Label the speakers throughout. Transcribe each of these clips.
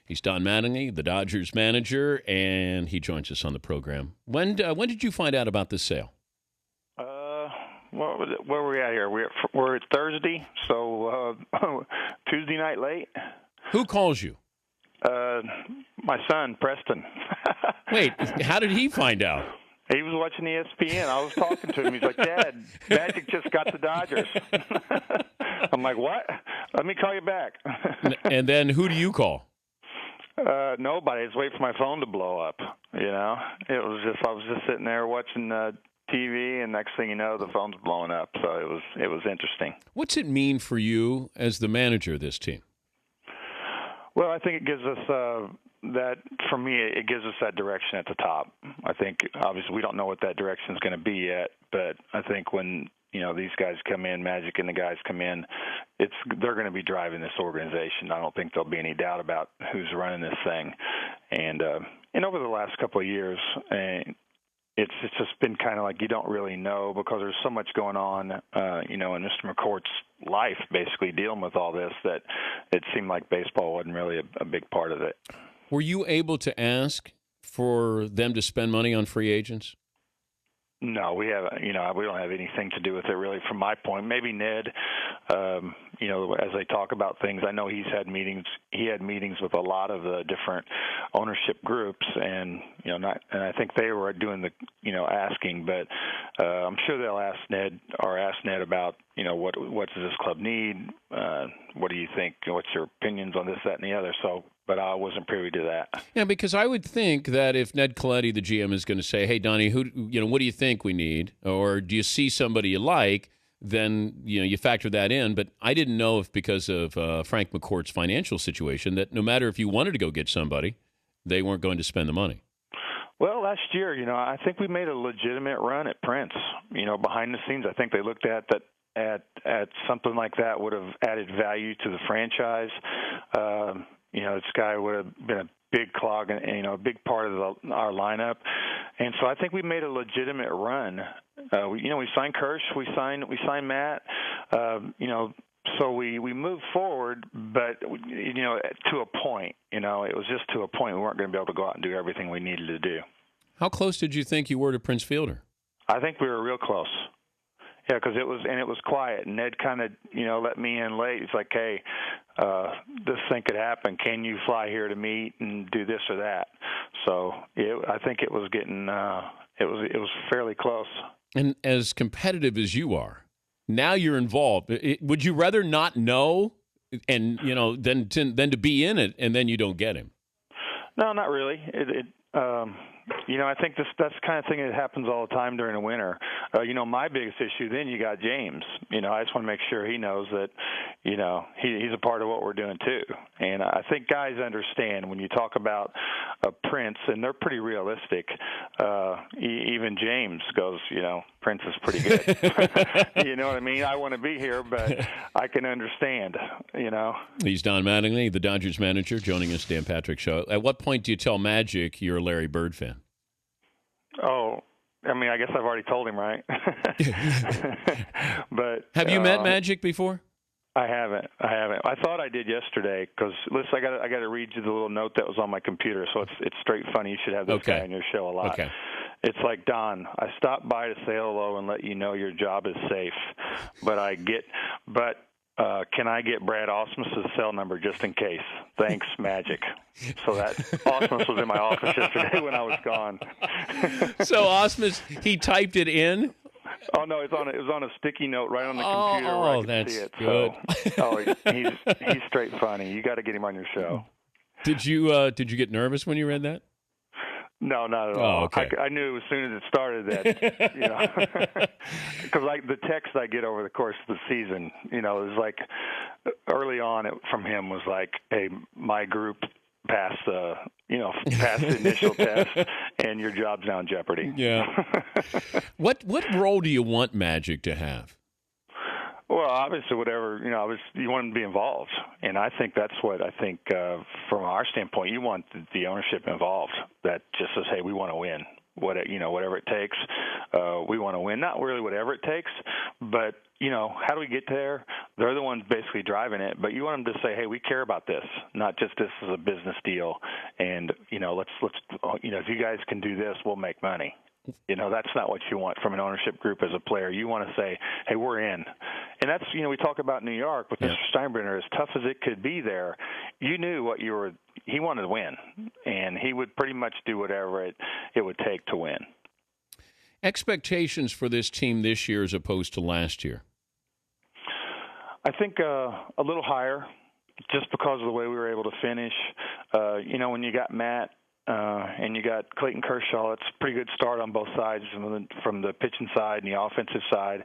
Speaker 1: He's Don Mattingly, the Dodgers manager, and he joins us on the program. When did you find out about this sale?
Speaker 2: Where are we at here? We're at Thursday, so Tuesday night late.
Speaker 1: Who calls you?
Speaker 2: My son, Preston.
Speaker 1: Wait, how did he find out?
Speaker 2: He was watching ESPN. I was talking to him. He's like, Dad, Magic just got the Dodgers. I'm like, what? Let me call you back.
Speaker 1: And then who do you call?
Speaker 2: Nobody. I was waiting for my phone to blow up. I was just sitting there watching TV, and next thing you know, the phone's blowing up. So it was interesting.
Speaker 1: What's it mean for you as the manager of this team?
Speaker 2: Well, I think it gives us for me, it gives us that direction at the top. I think, obviously, we don't know what that direction is going to be yet, but I think when, these guys come in, Magic and the guys come in, they're going to be driving this organization. I don't think there'll be any doubt about who's running this thing. And over the last couple of years, it's just been kind of like you don't really know because there's so much going on, in Mr. McCourt's life, basically dealing with all this, that it seemed like baseball wasn't really a big part of it.
Speaker 1: Were you able to ask for them to spend money on free agents?
Speaker 2: No, we haven't. We don't have anything to do with it, really. From my point, maybe Ned. As they talk about things, I know he's had meetings. He had meetings with a lot of the different ownership groups, and and I think they were doing the asking. But I'm sure they'll ask Ned about what does this club need? What do you think? What's your opinions on this, that, and the other? So. But I wasn't privy to that.
Speaker 1: Yeah, because I would think that if Ned Colletti, the GM, is going to say, "Hey, Donnie, what do you think we need?" or "Do you see somebody you like?" then you factor that in. But I didn't know if because of Frank McCourt's financial situation that no matter if you wanted to go get somebody, they weren't going to spend the money.
Speaker 2: Well, last year, I think we made a legitimate run at Prince. Behind the scenes, I think they looked at that. At something like that would have added value to the franchise. This guy would have been a big clog and a big part of our lineup, and so I think we made a legitimate run. We signed Kirsch, we signed Matt. So we moved forward, but to a point. It was just to a point. We weren't going to be able to go out and do everything we needed to do.
Speaker 1: How close did you think you were to Prince Fielder?
Speaker 2: I think we were real close. Yeah, because it was quiet. Ned kind of, let me in late. He's like, hey, this thing could happen. Can you fly here to meet and do this or that? So I think it was getting, it was fairly close.
Speaker 1: And as competitive as you are, now you're involved. Would you rather not know and, than to be in it and then you don't get him?
Speaker 2: No, not really. I think that's the kind of thing that happens all the time during the winter. My biggest issue, then you got James. I just want to make sure he knows that, he's a part of what we're doing too. And I think guys understand when you talk about a Prince, and they're pretty realistic. Even James goes, Prince is pretty good. You know what I mean? I want to be here, but I can understand,
Speaker 1: He's Don Mattingly, the Dodgers manager, joining us, Dan Patrick Show. At what point do you tell Magic you're a Larry Bird fan?
Speaker 2: Oh, I guess I've already told him, right? But
Speaker 1: have you met Magic before?
Speaker 2: I haven't. I thought I did yesterday because listen, I got to read you the little note that was on my computer. So it's straight funny. You should have this guy on your show a lot.
Speaker 1: Okay.
Speaker 2: It's like, Don, I stopped by to say hello and let you know your job is safe, can I get Brad Osmus's cell number just in case? Thanks, Magic. So that Osmus was in my office yesterday when I was gone.
Speaker 1: So Osmus, he typed it in?
Speaker 2: Oh no, it was on a sticky note right on the computer where I could
Speaker 1: that's
Speaker 2: see it.
Speaker 1: good.
Speaker 2: So, he's straight funny. You got to get him on your show.
Speaker 1: Did you get nervous when you read that?
Speaker 2: No, not at all.
Speaker 1: Oh, okay.
Speaker 2: I knew as soon as it started that, because the text I get over the course of the season, it was like early on from him was like, hey, my group passed the initial test, and your job's now in jeopardy.
Speaker 1: Yeah. What role do you want Magic to have?
Speaker 2: Well, obviously, whatever, you want him to be involved. And I think that's what from our standpoint, you want the ownership involved. That just says, hey, we want to win. Whatever it takes, we want to win. Not really whatever it takes, but, how do we get there? They're the ones basically driving it, but you want them to say, "Hey, we care about this, not just this is a business deal, and let's if you guys can do this, we'll make money." That's not what you want from an ownership group as a player. You want to say, "Hey, we're in," and that's we talk about New York with Mr. Steinbrenner. As tough as it could be there, you knew what you were. He wanted to win, and he would pretty much do whatever it would take to win.
Speaker 1: Expectations for this team this year as opposed to last year?
Speaker 2: I think a little higher, just because of the way we were able to finish. When you got Matt and you got Clayton Kershaw, it's a pretty good start on both sides, from the pitching side and the offensive side.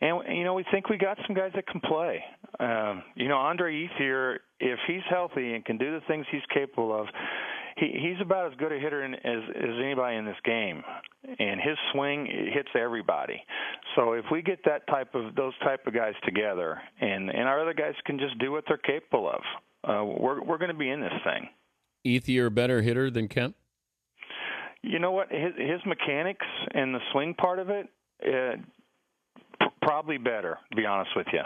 Speaker 2: And, we think we got some guys that can play. Andre Ethier, if he's healthy and can do the things he's capable of, he's about as good a hitter as anybody in this game. And his swing hits everybody. So if we get those type of guys together, and our other guys can just do what they're capable of, we're going to be in this thing.
Speaker 1: Ethier a better hitter than Kemp?
Speaker 2: You know what? His mechanics and the swing part of it, probably better, to be honest with you.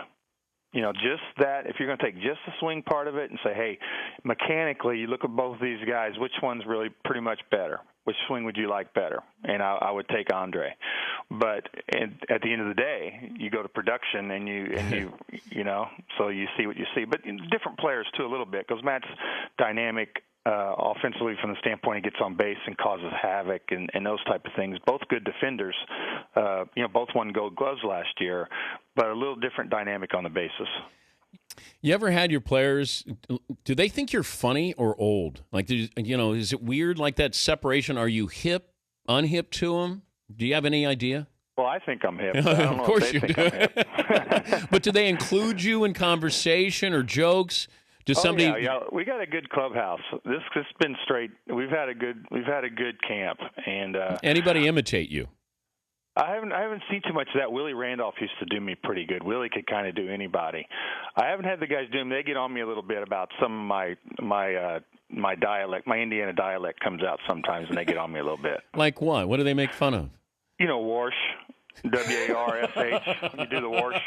Speaker 2: Just that, if you're going to take just the swing part of it and say, hey, mechanically, you look at both of these guys, which one's really pretty much better? Which swing would you like better? And I would take Andre. But at the end of the day, you go to production and you so you see what you see. But different players, too, a little bit, because Matt's dynamic offensively from the standpoint he gets on base and causes havoc and those type of things. Both good defenders. Both won Gold Gloves last year, but a little different dynamic on the bases.
Speaker 1: You ever had your players, do they think you're funny or old? Like, is it weird, like that separation? Are you hip, unhip to them? Do you have any idea?
Speaker 2: Well, I think I'm hip. I don't
Speaker 1: Of
Speaker 2: know
Speaker 1: course
Speaker 2: if they
Speaker 1: you
Speaker 2: think
Speaker 1: do.
Speaker 2: I'm hip.
Speaker 1: But do they include you in conversation or jokes? Does somebody?
Speaker 2: Yeah, we got a good clubhouse. This has been straight. We've had a good camp, and
Speaker 1: Anybody imitate you?
Speaker 2: I haven't seen too much of that. Willie Randolph used to do me pretty good. Willie could kind of do anybody. I haven't had the guys do him. They get on me a little bit about some of my dialect. My Indiana dialect comes out sometimes, and they get on me a little bit.
Speaker 1: Like what? What do they make fun of?
Speaker 2: Warsh. W-A-R-S-H. You do the Warsh.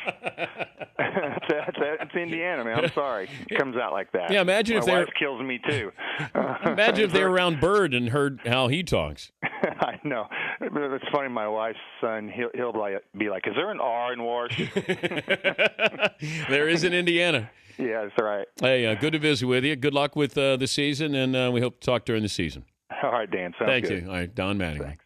Speaker 2: That's Indiana, man. I'm sorry. It comes out like that.
Speaker 1: Yeah, imagine if
Speaker 2: my wife kills me too.
Speaker 1: Imagine if they were around Bird and heard how he talks.
Speaker 2: I know. It's funny. My wife's son, he'll be like, "Is there an R in Warsh?"
Speaker 1: There is in Indiana.
Speaker 2: Yeah, that's right.
Speaker 1: Hey, good to visit with you. Good luck with the season, and we hope to talk during the season.
Speaker 2: All right, Dan. Sounds
Speaker 1: Thank
Speaker 2: good.
Speaker 1: you. All right, Don Mattingly.
Speaker 2: Thanks.